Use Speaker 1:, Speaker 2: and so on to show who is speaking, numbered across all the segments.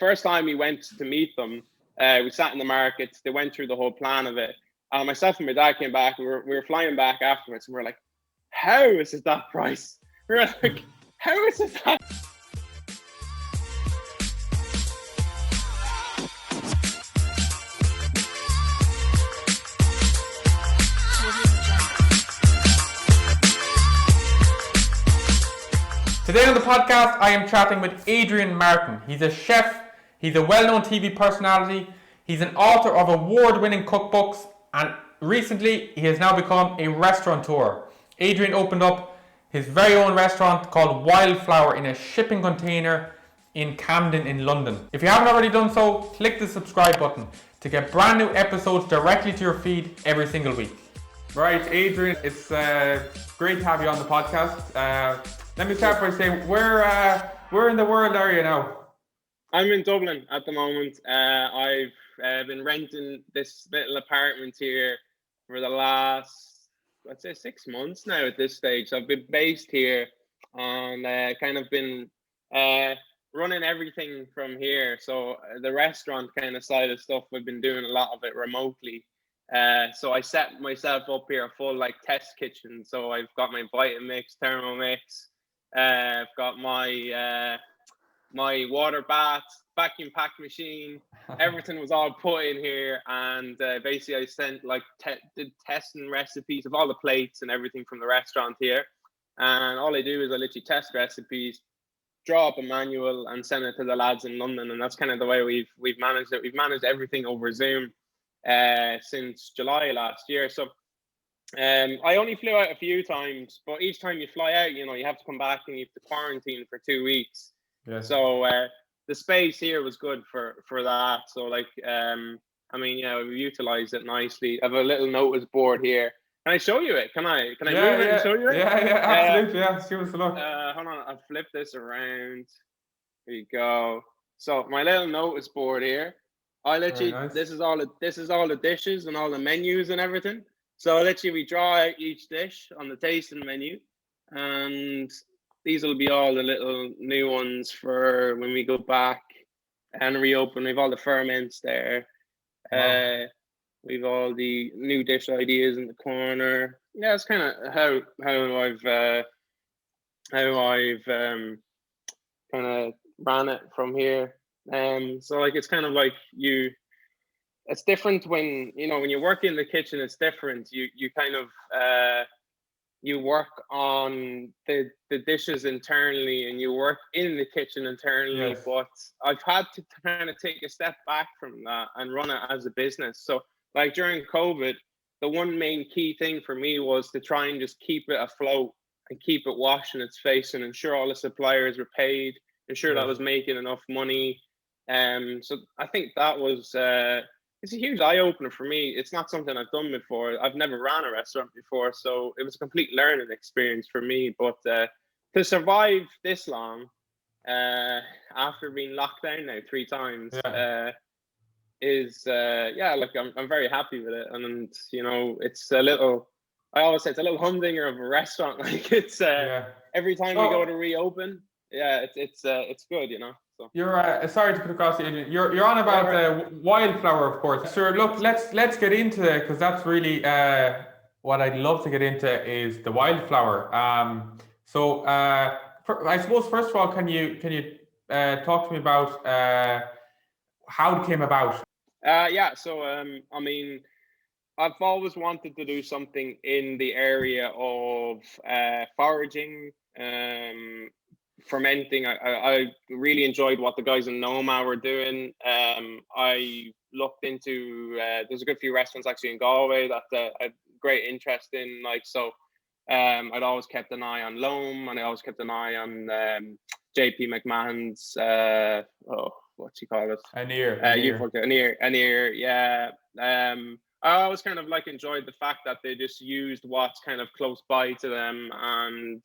Speaker 1: first time we went to meet them, we sat in the markets. They went through the whole plan of it. Myself and my dad came back. We were flying back afterwards, and we were like, "How is it that price?" We were like, "How is it that?"
Speaker 2: Today on the podcast, I am chatting with Adrian Martin. He's a chef, he's a well-known TV personality, he's an author of award-winning cookbooks, and recently he has now become a restaurateur. Adrian opened up his very own restaurant called Wildflower in a shipping container in Camden in London. If you haven't already done so, click the subscribe button to get brand new episodes directly to your feed every single week. Right, Adrian, it's great to have you on the podcast. Let me start by saying, where in the world are you now?
Speaker 1: I'm in Dublin at the moment. I've been renting this little apartment here for the last, I'd say, 6 months now at this stage. So I've been based here and kind of been running everything from here. So the restaurant kind of side of stuff, we've been doing a lot of it remotely. So I set myself up here a full test kitchen. So I've got my Vitamix, Thermomix. I've got my my water bath, vacuum pack machine. Everything was all put in here, and basically I sent did testing recipes of all the plates and everything from the restaurant here. And all I do is I literally test recipes, draw up a manual, and send it to the lads in London. And that's kind of the way we've managed it. We've managed everything over Zoom since July last year. So I only flew out a few times, but each time you fly out, you have to come back and you have to quarantine for 2 weeks.
Speaker 2: Yes.
Speaker 1: So the space here was good for that. So we utilized it nicely. I have a little notice board here. Can I show you it? Can I move it and show you it?
Speaker 2: Yeah, absolutely. Give us a look.
Speaker 1: Hold on, I'll flip this around. Here you go. So my little notice board here. I literally
Speaker 2: nice.
Speaker 1: This is all the dishes and all the menus and everything. So literally we draw out each dish on the tasting menu, and these will be all the little new ones for when we go back and reopen. We've all the ferments there. Wow. We've all the new dish ideas in the corner. Yeah, it's kind of how I've kind of ran it from here. So it's kind of like it's different when when you work in the kitchen. It's different. You kind of you work on the dishes internally, and you work in the kitchen internally. Yes. But I've had to kind of take a step back from that and run it as a business. So during COVID, the one main key thing for me was to try and just keep it afloat and keep it washing its face and ensure all the suppliers were paid, ensure that was making enough money. So I think that was it's a huge eye-opener for me. It's not something I've done before. I've never ran a restaurant before, so it was a complete learning experience for me. But to survive this long, after being locked down now 3 times, I'm very happy with it. And it's a little, I always say it's a little humdinger of a restaurant. Every time we go to reopen, it's good, So.
Speaker 2: You're sorry to put across the Adrian. You're on about Wildflower, of course. Sure. Look, let's get into it, because that's really what I'd love to get into is the Wildflower. So I suppose first of all, can you talk to me about how it came about?
Speaker 1: So I've always wanted to do something in the area of foraging, fermenting. I really enjoyed what the guys in Noma were doing. I looked into there's a good few restaurants actually in Galway that I had great interest in. I'd always kept an eye on Loam, and I always kept an eye on JP McMahon's what's he called it? Anir. Yeah. I always kind of enjoyed the fact that they just used what's kind of close by to them and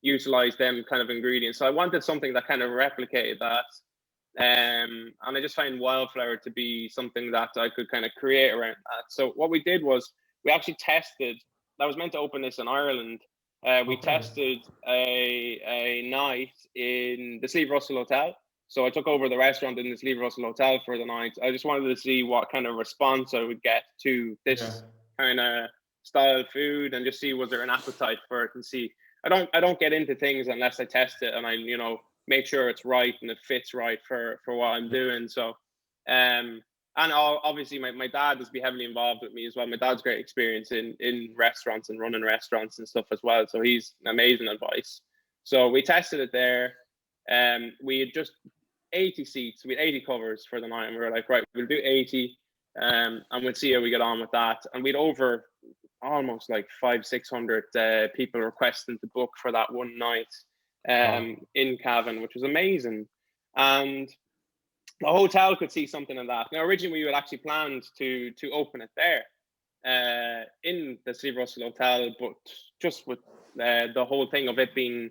Speaker 1: utilize them kind of ingredients. So I wanted something that kind of replicated that. And I just find Wildflower to be something that I could kind of create around that. So what we did was we actually tested, I was meant to open this in Ireland. We tested a night in the Sleeve Russell Hotel. So I took over the restaurant in this Lever Russell Hotel for the night. I just wanted to see what kind of response I would get to this kind of style of food, and just see was there an appetite for it, and see. I don't get into things unless I test it and I make sure it's right and it fits right for what I'm doing. So and obviously my dad has been heavily involved with me as well. My dad's great experience in restaurants and running restaurants and stuff as well. So he's amazing advice. So we tested it there. We had just 80 seats. We had 80 covers for the night, and we were like, right, we'll do 80, and we'll see how we get on with that. And we'd over almost like 500-600 people requesting to book for that one night in Cavan, which was amazing. And the hotel could see something in that. Now, originally we had actually planned to open it there in the Steve Russell Hotel, but just with the whole thing of it being,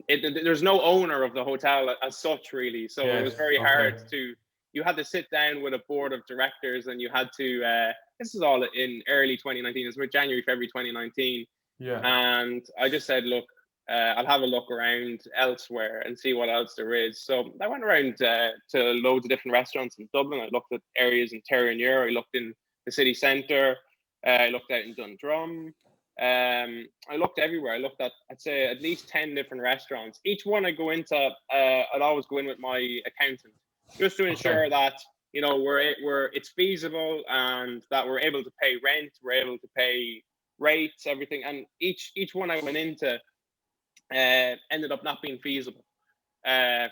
Speaker 1: there's no owner of the hotel as such, really. So it was very hard to. You had to sit down with a board of directors, and you had to. This is all in early 2019. It was January, February 2019. Yeah. And I just said, look, I'll have a look around elsewhere and see what else there is. So I went around to loads of different restaurants in Dublin. I looked at areas in Terranure. I looked in the city centre. I looked out in Dundrum. I looked everywhere. I looked at, I'd say, at least 10 different restaurants. Each one I go into, I'd always go in with my accountant, just to ensure that it's feasible, and that we're able to pay rent, we're able to pay rates, everything. And each one I went into ended up not being feasible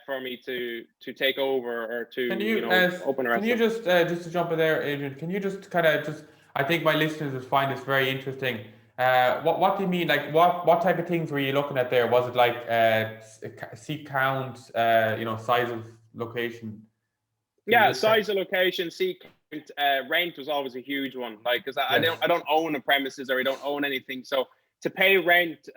Speaker 1: for me to take over or to open a restaurant.
Speaker 2: Can you just to jump in there, Adrian? Can you just kind of I think my listeners would find this very interesting. What do you mean? Like what type of things were you looking at there? Was it like seat count, size of location?
Speaker 1: Yeah, size of location, seat count, rent was always a huge one. Like, because I don't own a premises, or I don't own anything, so to pay rent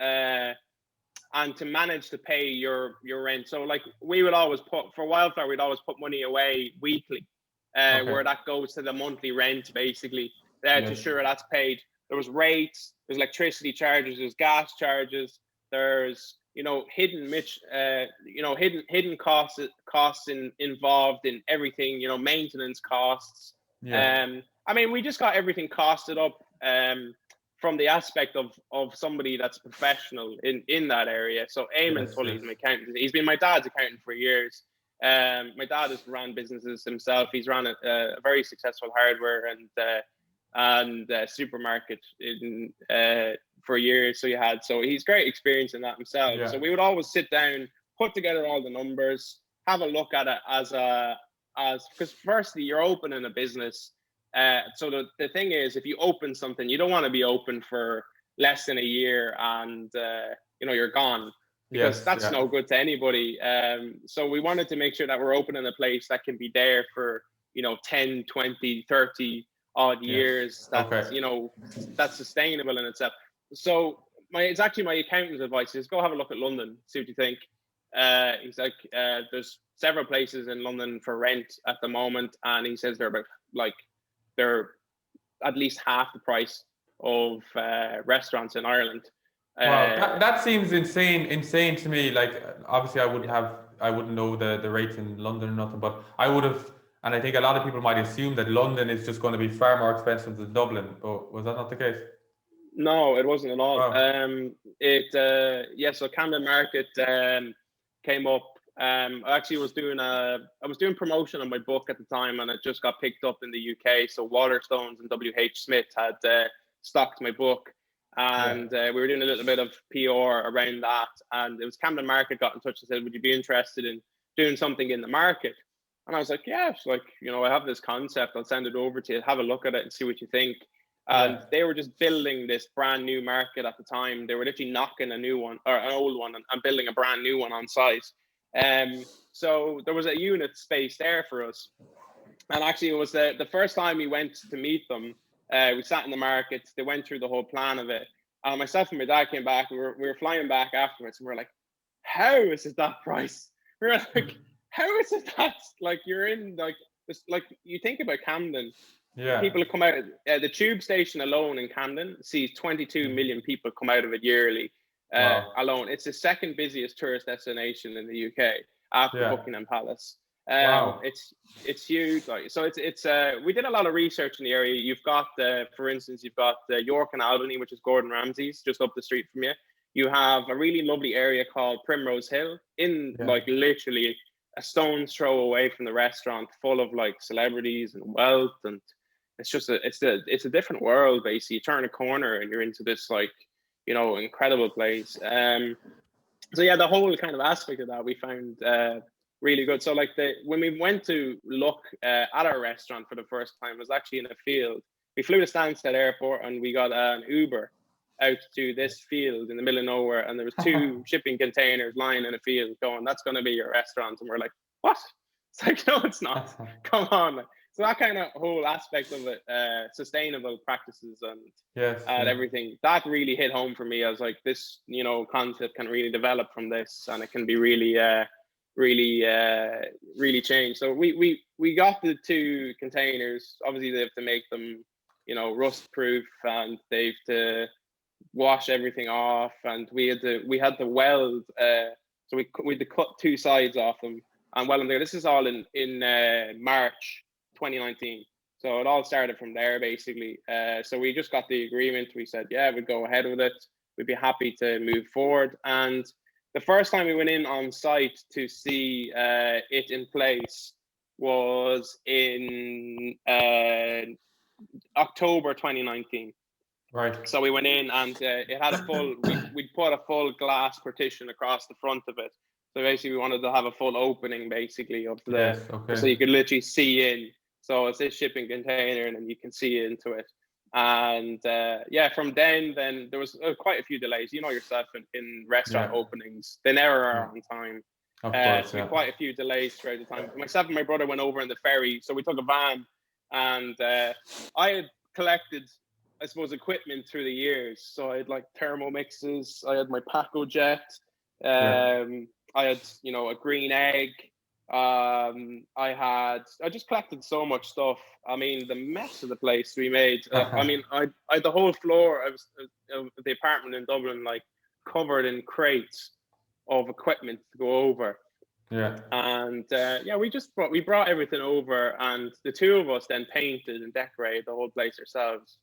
Speaker 1: and to manage to pay your rent. So like we would always for Wildflower, we'd always put money away weekly, where that goes to the monthly rent basically, to ensure that's paid. There was rates, there's electricity charges, there's gas charges, there's hidden costs involved in everything, maintenance costs. I mean, we just got everything costed up from the aspect of somebody that's professional in that area. So Eamon Tully is my accountant. He's been my dad's accountant for years. My dad has run businesses himself. He's run a very successful hardware and supermarket for years. So he's great experience in that himself. Yeah. So we would always sit down, put together all the numbers, have a look at it because firstly, you're opening a business. So the thing is, if you open something, you don't want to be open for less than a year and you're gone, because that's no good to anybody. So we wanted to make sure that we're opening a place that can be there for 10, 20, 30 odd years. That's that's sustainable in itself. So it's actually my accountant's advice is go have a look at London, see what you think. He's like, there's several places in London for rent at the moment, and he says they're at least half the price of restaurants in Ireland.
Speaker 2: Wow, that seems insane to me. Like, obviously I wouldn't know the rates in London or nothing, but I would have, and I think a lot of people might assume that London is just going to be far more expensive than Dublin, but was that not the case?
Speaker 1: No, it wasn't at all.
Speaker 2: Wow.
Speaker 1: So Camden Market came up. I actually was doing promotion on my book at the time, and it just got picked up in the UK. So Waterstones and WH Smith had stocked my book, and we were doing a little bit of PR around that. And it was Camden Market got in touch and said, "Would you be interested in doing something in the market?" And I was like, "Yeah, I have this concept. I'll send it over to you. Have a look at it and see what you think." And they were just building this brand new market at the time. They were literally knocking a new one or an old one and building a brand new one on site. So there was a unit space there for us. And actually, it was the first time we went to meet them. We sat in the market. They went through the whole plan of it. Myself and my dad came back. We were flying back afterwards, and we were like, "How is it that price?" We were like, "How is it that you're in you think about Camden." Yeah. People come out. The tube station alone in Camden sees 22 million people come out of it yearly. Alone. It's the second busiest tourist destination in the UK after Buckingham Palace.
Speaker 2: Wow.
Speaker 1: It's huge. Like, so it's we did a lot of research in the area. You've got for instance, you've got York and Albany, which is Gordon Ramsay's, just up the street from you. You have a really lovely area called Primrose Hill, in like literally a stone's throw away from the restaurant, full of like celebrities and wealth, and it's just it's a different world. Basically, you turn a corner and you're into this like, you know, incredible place. So yeah, the whole kind of aspect of that we found really good. So like when we went to look at our restaurant for the first time, it was actually in a field. We flew to Stansted Airport and we got an Uber out to this field in the middle of nowhere, and there was 2 shipping containers lying in a field going, "That's going to be your restaurant." And we're like, "What?" It's like, "No, it's not. Come on." So that kind of whole aspect of it, sustainable practices and everything, that really hit home for me. I was like, this, you know, concept can really develop from this, and it can be really really change. So we got the 2 containers. Obviously they have to make them, you know, rust proof, and they've to wash everything off, and we had to weld, so we had to cut 2 sides off them and weld them there. This is all in March 2019, so it all started from there basically. So we just got the agreement. We said, yeah, we'd go ahead with it, we'd be happy to move forward. And the first time we went in on site to see it in place was in October 2019.
Speaker 2: Right.
Speaker 1: So we went in, and it had a full, we'd put a full glass partition across the front of it. So basically we wanted to have a full opening basically of the, so you could literally see in. So it's this shipping container and then you can see into it. And yeah, from then there was quite a few delays. You know yourself, in restaurant openings, they never are on time.
Speaker 2: Of course,
Speaker 1: so quite a few delays throughout the time. Myself and my brother went over in the ferry, so we took a van, and I had collected, I suppose, equipment through the years. So I had like thermo mixes, I had my Paco Jet, I had, you know, a green egg. I just collected so much stuff. I mean, the mess of the place we made. I mean, I the whole floor of the apartment in Dublin, like, covered in crates of equipment to go over. And yeah, we brought everything over, and the 2 of us then painted and decorated the whole place ourselves.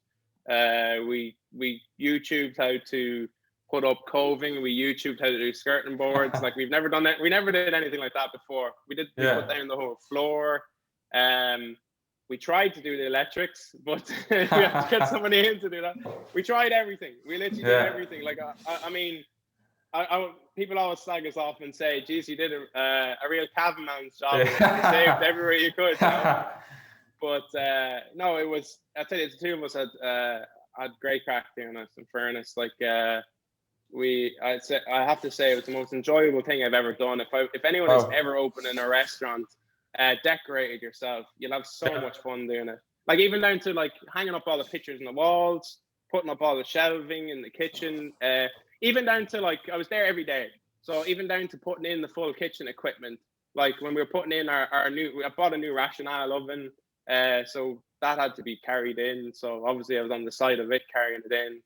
Speaker 1: We YouTubed how to put up coving. We YouTubed how to do skirting boards. Like, we've never done that. We never did anything like that before. We put down the whole floor. We tried to do the electrics, but we had to get somebody in to do that. We tried everything. We literally did everything. Like, I mean, people always slag us off and say, "Geez, you did a real Cavan man's job. You saved everywhere you could." You know? But no, it was. I tell you, the 2 of us had great crack doing it. In fairness, like, I have to say, it was the most enjoyable thing I've ever done. If anyone is ever opening a restaurant, decorate it yourself. You'll have so much fun doing it. Like, even down to like hanging up all the pictures on the walls, putting up all the shelving in the kitchen. Even down to, like, I was there every day. So even down to putting in the full kitchen equipment. Like, when we were putting in I bought a new rationale oven. So that had to be carried in. So obviously I was on the side of it carrying it in.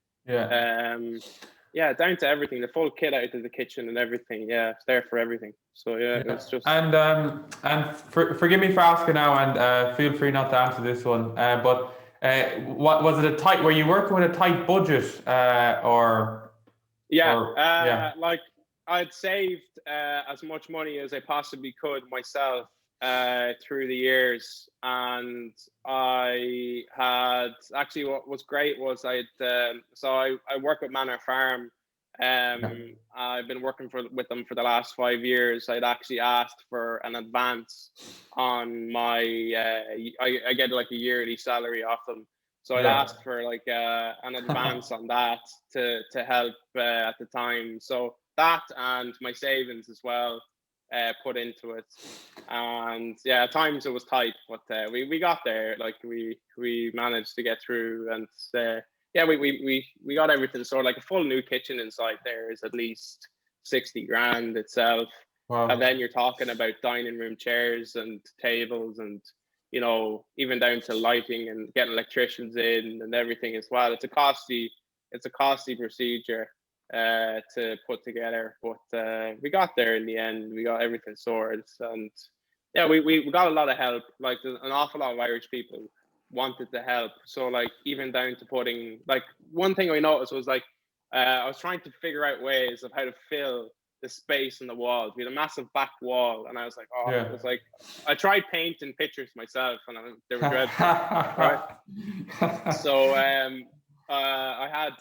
Speaker 1: Yeah, down to everything, the full kit out of the kitchen and everything. Yeah, it's there for everything. So yeah, it was just.
Speaker 2: And forgive me for asking now, and feel free not to answer this one. But what was it were you working with a tight budget, or? Like, I'd saved as much money as I possibly could myself through the years, and I had actually, what was great was I work with Manor Farm. I've been working with them for the last 5 years. I'd actually asked for an advance on my I get like a yearly salary off them. So I'd asked for like an advance on that to help at the time. So that, and my savings as well, put into it. And yeah, at times it was tight, but we got there. Like, we managed to get through, and yeah, we got everything sorted. Like, a full new kitchen inside there is at least 60 grand itself. Wow.
Speaker 1: And then you're talking about dining room chairs and tables, and, you know, even down to lighting and getting electricians in and everything as well. It's a costly procedure to put together, but we got there in the end. We got everything sorted, and Yeah, we got a lot of help. Like there's an awful lot of Irish people wanted to help. So like even down to putting like one thing I noticed was like I was trying to figure out ways of how to fill the space in the walls. We had a massive back wall, and I was like, oh,
Speaker 2: Yeah.
Speaker 1: it was like I tried painting pictures myself, and they were dreadful, right? So I had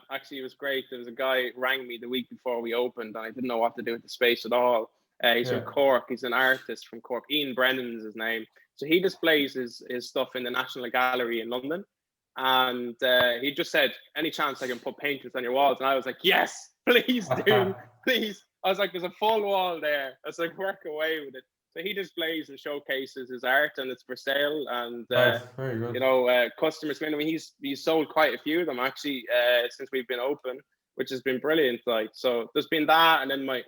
Speaker 1: actually it was great. There was a guy rang me the week before we opened, and I didn't know what to do with the space at all. He's from
Speaker 2: Yeah.
Speaker 1: Cork. He's an artist from Cork. Ian Brennan's his name. So he displays his stuff in the National Gallery in London. And he just said, any chance I can put paintings on your walls? And I was like, yes, please do, please. I was like, there's a full wall there. I was like, work away with it. So he displays and showcases his art, and it's for sale. And
Speaker 2: Nice. Very good.
Speaker 1: you know, customers. I mean, he's sold quite a few of them actually since we've been open, which has been brilliant. Like, so there's been that, and then my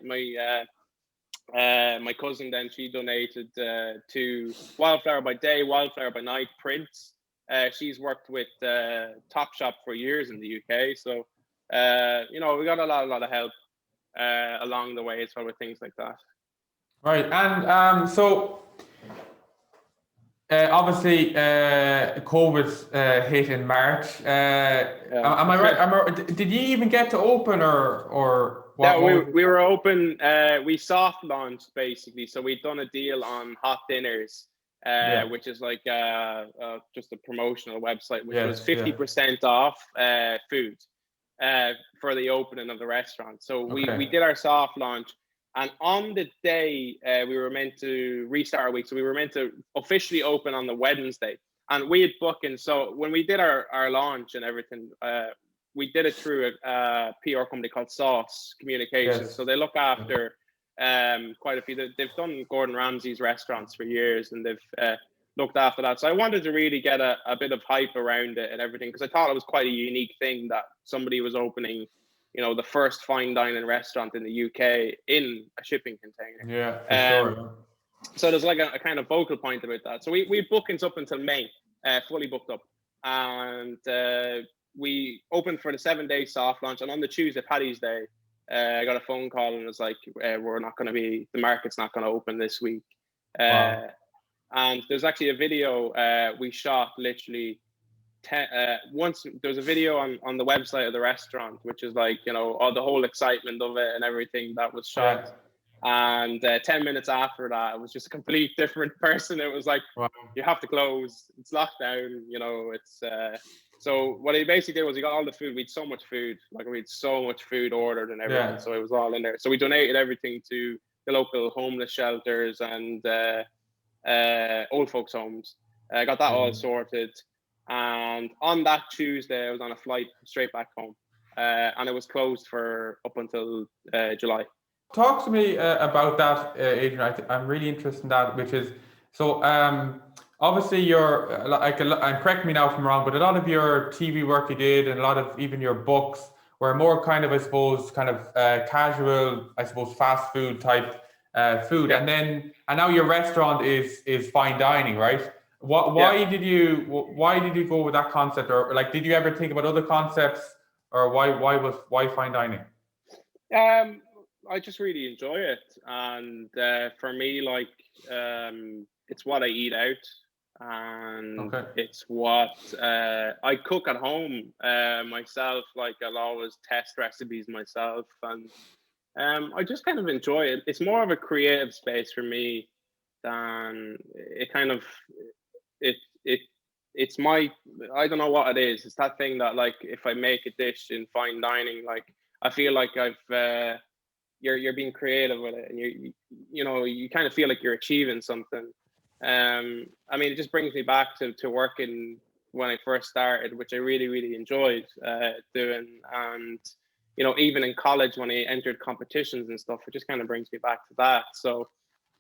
Speaker 1: cousin then she donated to Wildflower by Day, Wildflower by Night prints. She's worked with Topshop for years in the UK, so you know, we got a lot of help along the way as well with things like that.
Speaker 2: Right, and so obviously COVID hit in March. Am I right? Did you even get to open or what?
Speaker 1: Yeah, we were open. We soft launched basically, so we'd done a deal on hot dinners. Which is like just a promotional website, which was 50% off food for the opening of the restaurant. So we did our soft launch, and on the day we were meant to restart our week. So we were meant to officially open on the Wednesday, and we had booking. So when we did our launch and everything, we did it through a PR company called Sauce Communications. So they look after quite a few. They've done Gordon Ramsay's restaurants for years, and they've looked after that. So I wanted to really get a bit of hype around it and everything, because I thought it was quite a unique thing that somebody was opening, you know, the first fine dining restaurant in the UK in a shipping container.
Speaker 2: Yeah, for sure.
Speaker 1: So there's like a kind of focal point about that. So we bookings up until May, fully booked up, and we opened for the 7-day soft launch. And on the Tuesday, Paddy's Day, I got a phone call and it was like, we're not going to be, the market's not going to open this week. And there's actually a video we shot literally once. There's a video on the website of the restaurant, which is like, you know, all the whole excitement of it and everything that was shot. And 10 minutes after that, it was just a complete different person. It was like, you have to close, it's locked down, you know, it's so what he basically did was he got all the food. We had so much food, like we had so much food ordered and everything. So it was all in there. So we donated everything to the local homeless shelters and old folks homes. I got that all sorted. And on that Tuesday, I was on a flight straight back home. And it was closed for up until July.
Speaker 2: Talk to me about that, Adrian. I'm really interested in that, which is, so obviously you're, and correct me now if I'm wrong, but a lot of your TV work you did and a lot of even your books were more kind of, I suppose, kind of casual, I suppose, fast food type food. And now your restaurant is fine dining, right? Why did you go with that concept? Or like, did you ever think about other concepts, or why fine dining?
Speaker 1: I just really enjoy it, and for me, like, it's what I eat out, and it's what I cook at home myself. Like, I'll always test recipes myself, and I just kind of enjoy it. It's more of a creative space for me than it kind of it's my, I don't know what it is. It's that thing that, like, if I make a dish in fine dining, like, I feel like I've you're being creative with it, and you know, you kind of feel like you're achieving something. I mean, it just brings me back to working when I first started, which I really enjoyed doing. And you know, even in college when I entered competitions and stuff, it just kind of brings me back to that. So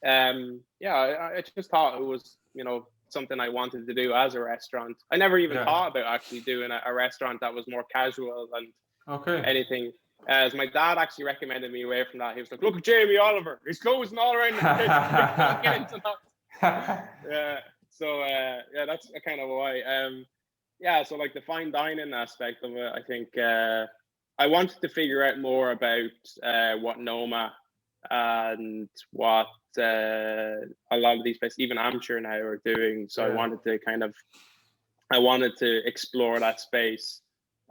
Speaker 1: I just thought it was, you know, something I wanted to do as a restaurant. I never even thought about actually doing a restaurant that was more casual and anything. As my dad actually recommended me away from that. He was like, "Look at Jamie Oliver. He's closing all around the place. Get into that." So that's kind of why. So like the fine dining aspect of it, I think I wanted to figure out more about what Noma and what a lot of these places, even amateur now, are doing. So I wanted to explore that space,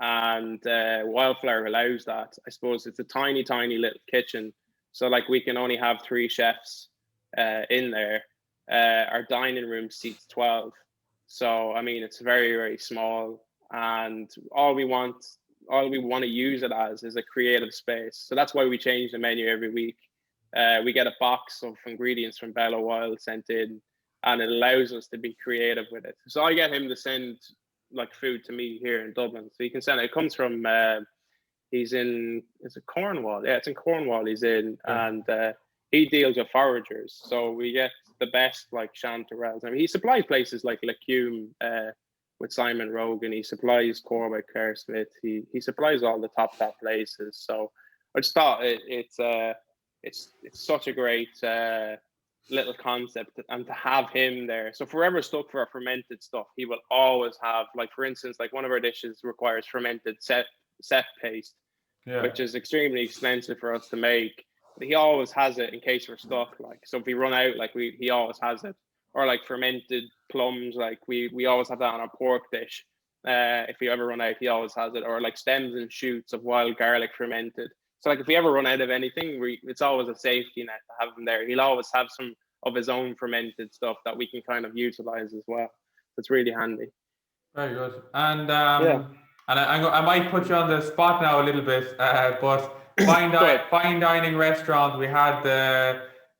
Speaker 1: and Wildflower allows that. I suppose it's a tiny, tiny little kitchen, so like we can only have 3 chefs in there. Our dining room seats 12, so I mean it's very, very small, and all we want to use it as is a creative space. So that's why we change the menu every week. We get a box of ingredients from Bella Wild sent in, and it allows us to be creative with it. So I get him to send like food to me here in Dublin. So you can send it. It comes from is it Cornwall? Yeah, it's in Cornwall. He's in, and he deals with foragers. So we get the best like chanterelles. I mean, he supplies places like Lecume with Simon Rogan. He supplies Core by Claire Smith. He supplies all the top places. So I just thought it's such a great little concept, and to have him there. So if we're ever stuck for our fermented stuff, he will always have, like, for instance, like one of our dishes requires fermented set paste, which is extremely expensive for us to make. But he always has it in case we're stuck. Like, so if we run out, like he always has it. Or like fermented plums, like we always have that on our pork dish. If we ever run out, he always has it. Or like stems and shoots of wild garlic fermented. So like if we ever run out of anything, it's always a safety net to have him there. He'll always have some of his own fermented stuff that we can kind of utilize as well. It's really handy.
Speaker 2: Very good. And I might put you on the spot now a little bit, but fine dining restaurant. We had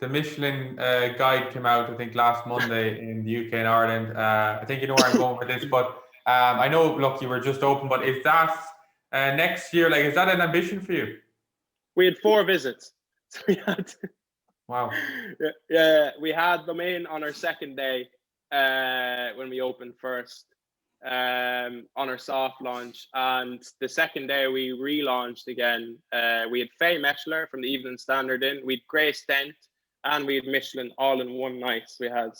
Speaker 2: the Michelin guide came out, I think, last Monday in the UK and Ireland. I think you know where I'm going with this, but I know, look, you were just open, but is that next year? Like, is that an ambition for you?
Speaker 1: We had 4 visits. So we had
Speaker 2: wow.
Speaker 1: Yeah, we had them in on our second day when we opened first on our soft launch, and the second day we relaunched again. We had Faye Mechler from the Evening Standard in, we had Grace Dent, and we had Michelin all in one night. We had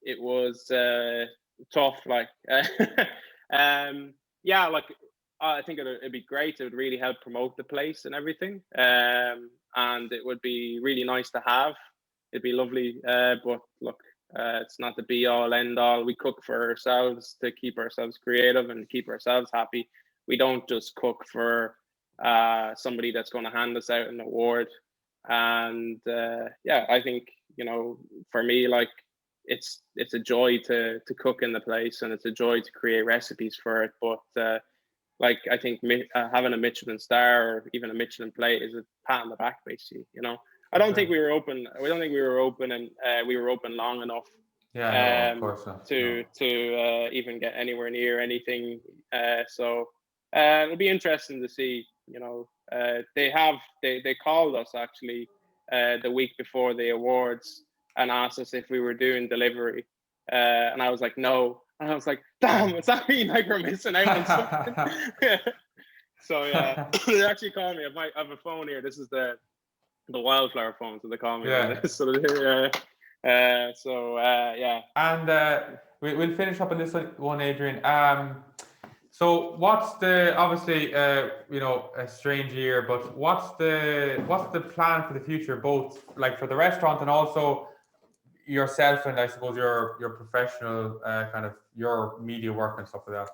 Speaker 1: it was tough. Like I think it'd be great. It would really help promote the place and everything. And it would be really nice to have. It'd be lovely. But look, it's not the be all end all. We cook for ourselves to keep ourselves creative and keep ourselves happy. We don't just cook for somebody that's going to hand us out an award. And I think, for me, like, it's a joy to cook in the place, and it's a joy to create recipes for it. But like, I think having a Michelin star or even a Michelin plate is a pat on the back, basically. I don't think we were open. We don't think we were open, and we were open long enough.
Speaker 2: Yeah, no, of course not.
Speaker 1: To even get anywhere near anything. So it'll be interesting to see. They called us actually the week before the awards and asked us if we were doing delivery, and I was like, no. And I was like, damn, does that mean like we're missing out on something? So yeah, they actually called me. I have a phone here. This is the Wildflower phone, so they call me.
Speaker 2: Yeah.
Speaker 1: So yeah.
Speaker 2: And we'll finish up on this one, Adrian. So what's the, obviously a strange year, but what's the plan for the future, both like for the restaurant and also yourself, and I suppose your professional kind of your media work and stuff like that?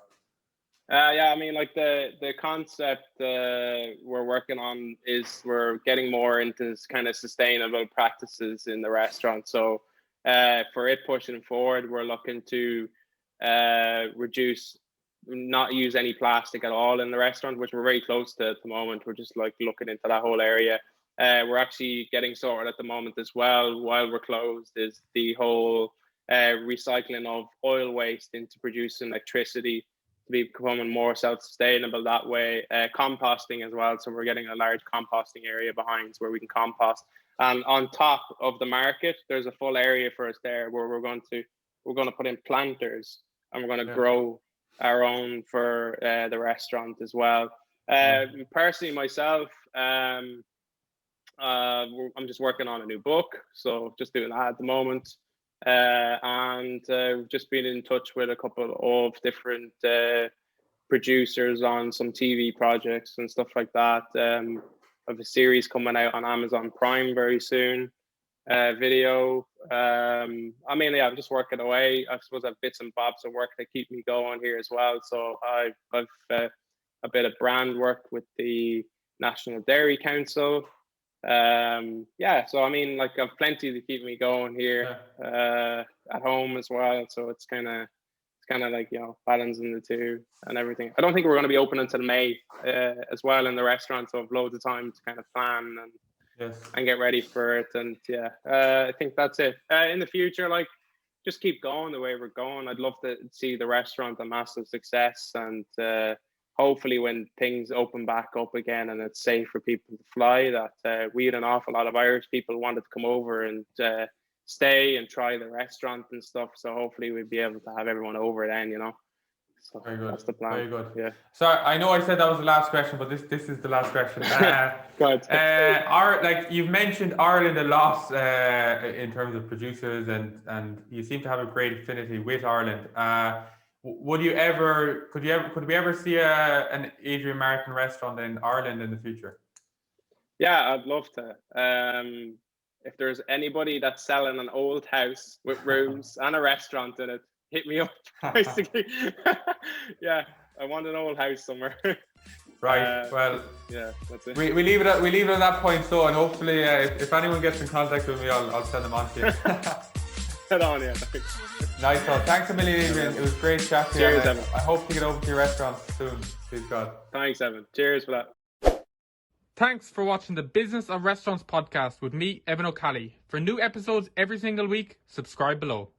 Speaker 1: I mean, like the concept we're working on is we're getting more into kind of sustainable practices in the restaurant. So for it pushing forward, we're looking to not use any plastic at all in the restaurant, which we're very close to at the moment. We're just like looking into that whole area. We're actually getting sorted at the moment as well, while we're closed, is the whole recycling of oil waste into producing electricity, to be becoming more self-sustainable that way. Composting as well. So we're getting a large composting area behind where we can compost. And on top of the market, there's a full area for us there where we're going to put in planters, and we're going to grow our own for the restaurant as well. Personally, myself, I'm just working on a new book, so just doing that at the moment. And we've just been in touch with a couple of different producers on some TV projects and stuff like that. of a series coming out on Amazon Prime very soon. Video. I mean, yeah, I'm just working away. I suppose I have bits and bobs of work that keep me going here as well. So I've a bit of brand work with the National Dairy Council. Yeah, so I mean, like, I've plenty to keep me going here at home as well. So it's kind of like, you know, balancing the two and everything. I don't think we're going to be open until May as well in the restaurant, so I've loads of time to kind of plan and get ready for it. And yeah, I think that's it. In the future, like, just keep going the way we're going. I'd love to see the restaurant a massive success, and hopefully when things open back up again and it's safe for people to fly, that we had an awful lot of Irish people wanted to come over and stay and try the restaurant and stuff. So hopefully we'll be able to have everyone over then, you know. So
Speaker 2: very good.
Speaker 1: That's the plan.
Speaker 2: Very good.
Speaker 1: Yeah.
Speaker 2: So I know I said that was the last question, but this is the last question. Like, you've mentioned Ireland a lot in terms of producers, and you seem to have a great affinity with Ireland. Could we ever see an Adrian Martin restaurant in Ireland in the future? Yeah,
Speaker 1: I'd love to. If there's anybody that's selling an old house with rooms and a restaurant in it, hit me up. Basically, yeah, I want an old house somewhere.
Speaker 2: Right. Well,
Speaker 1: yeah, that's it.
Speaker 2: We leave it at that point. So, and hopefully, if anyone gets in contact with me, I'll send them on to you.
Speaker 1: Head on, yeah.
Speaker 2: Nice one. Thanks a million, Adrian. It was great chatting to you.
Speaker 1: Cheers, Evan.
Speaker 2: I hope to get over to your restaurant soon. Please God.
Speaker 1: Thanks, Evan. Cheers for that.
Speaker 2: Thanks for watching the Business of Restaurants podcast with me, Evan O'Callaghan. For new episodes every single week, subscribe below.